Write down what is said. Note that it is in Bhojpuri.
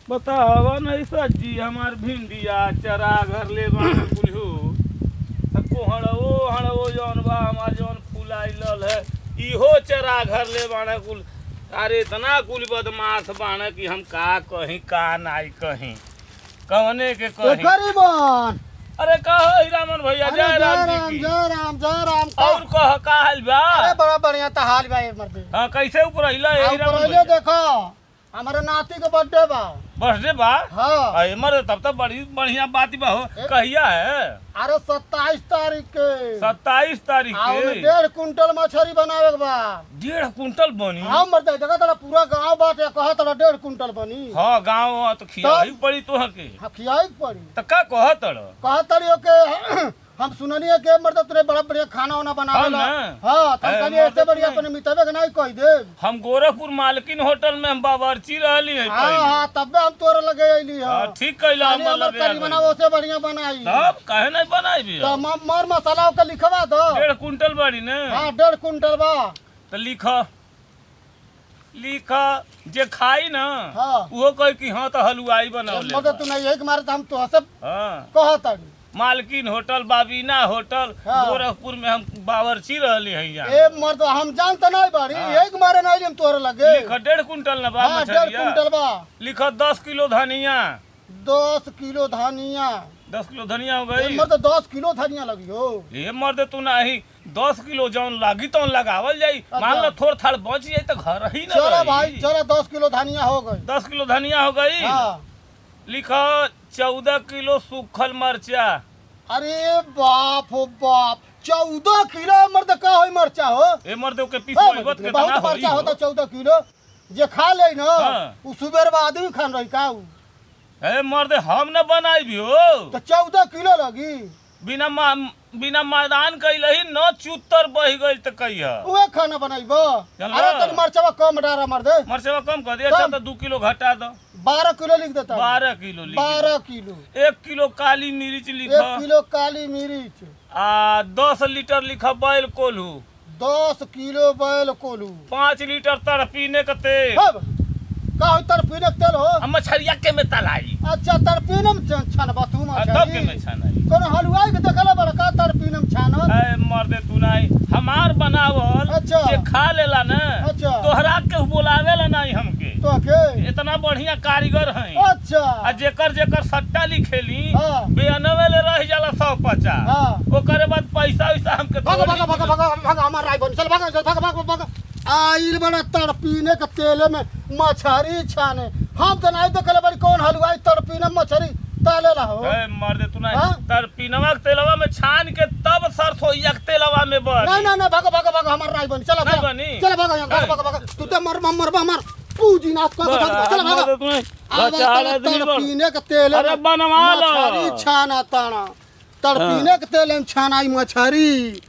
बतावा नहीं सज्जी हमार भिंडिया चरा घर ले कुल्हू हड़वो जौन बा हमार जौन फुलाइल है इहो चरा घर ले बाणे कुल। अरे इतना कुल बदमाश बाणे कि हम का कहीं का नाई कहीं कवने के कहीं गरीबन। अरे कहो हीरामन भैया जय राम जी की। जय राम और कह का हाल बा? अरे बड़ा बढ़िया था हाल भाई मर्दे। हां कैसे ऊपर आइला हीरामन पहले भैया? देखो हमारे नाती के बर्थडे बा। बर्थडे बा? हाँ। अरे मर तब तो बड़ी बढ़िया बात बा हो। कहिया है? अरे 27 तारीख के। 27 तारीख आओ के? 1.5 कुंटल मछली बनावे के बा। 1.5 कुंटल बनी? हाँ मर्दे देखा तेरा पूरा गांव बाटे कहा तेरा 1.5 कुंटल बनी। हाँ गाँव तो खियाई पड़ी तो हके। हाँ खियाई पड़ी। तो का कह तड़? कहा तड़ियो के हम सुननी है के मर्द तुरे बड़ा बढ़िया खाना वाना बनावेला। हाँ तो कहली ऐसे बढ़िया अपने मितवे के नहीं कह दे। हम गोरखपुर मालकिन होटल में हम बावर्ची रहली है। हाँ तब हम तोरे लगे आइली है। ठीक कहला हम लगे। करी बनाओ से बढ़िया बनाई। तब काहे नहीं बनाई भी? तो मर मसाला का लिखवा दो। 1.5 कुंटल बड़ी ने? हाँ 1.5 कुंटल बा। तो लिख जे खाई ना हाँ वो कह कि हाँ तो हलवाई बनाओ। मदद तू नहीं एक मारे तो हम तो सब हाँ कहता मालकिन होटल बाबीना होटल हाँ। गोरखपुर में हम बावर्ची रहली है यहाँ। ए मर्द हम जानते नहीं बाड़ी। एक मारे नहीं हम तोरे लगे। लिख 1.5 कुंटल ना बा? हाँ 1.5 कुंटल बा। लिख 10 किलो धनिया। 10 किलो धनिया। 10 किलो धनिया हो गई? मर्द 10 किलो धनिया लगी हो। ये मर्द तू नहीं 10 किलो जौन लागी तो लगावल जाई। मान लो थोड़ थाड़ बच जाई तो घर ही ना चलो रही। भाई चलो 10 किलो धनिया हो गई। 10 किलो धनिया हो गई। हाँ। लिख 14 किलो सूखल मरचा। अरे बाप हो बाप 14 किलो मर्द का होई मरचा हो। ए मर्द के पीस हाँ, बहुत के बहुत मरचा होता 14 किलो। जे खा ले ना हाँ। उ सुबेर में आदमी खान रही का उ। ए मर्द हम न बनाई भी हो। तो 14 किलो लगी। बिना मैदान कैलही न चुत्तर बह गई तो कहिया उहे खाना बनाइबो। चलो। अरे तनी मरचावा कम डारा मर्द। मरचवा कम कर दिया। अच्छा तो 2 किलो घटा दो। 12 किलो लिख देता। 12 किलो लिख। 12 किलो। 1 किलो काली मिर्च लिख। 1 किलो काली मिर्च। 10 लीटर लिख बैल कोल्हू। 10 किलो बैल कोल्हू। 5 लीटर तर पीने का तेल। अब का होई तरपीने के तेल हो? हम मछरिया के में तलाई। अच्छा तरपीने में छानबा तू तब के में मछली। छानाई। कोनो हलवाई के देखला बड़ा का तरपीने में छानत। ए मर्दे तू नहीं हमार बनावल अच्छा। जे खा लेला ना अच्छा। तोहरा के बुलावेला नहीं हमके। तो के इतना बढ़िया कारीगर हैं। अच्छा। आ जेकर सट्टा लिखेली हाँ। बेअनवे ले रह जाला 150। हाँ। ओकरे बाद पैसा वैसा हमके भाग हमार राय बन चल भाग आइल बड़ा तड़पीने के तेल में मछरी छाने। हम तो नहीं देखले बड़ी कौन हलवाई तड़पीने में मछरी तालेला हो। ए मर्दे तू नहीं हाँ? तर पीनवा के तेलवा में छान के तब सरसोईया के तेलवा में बन। नहीं भाग हमार राय बन चल नहीं बनी? चल भाग तू तो मर पूजी नाथ को चल भाग तड़पीने के तेल में अरे बनवा लो। मछरी छाना ताना तड़पीने के तेल में छानाई मछरी।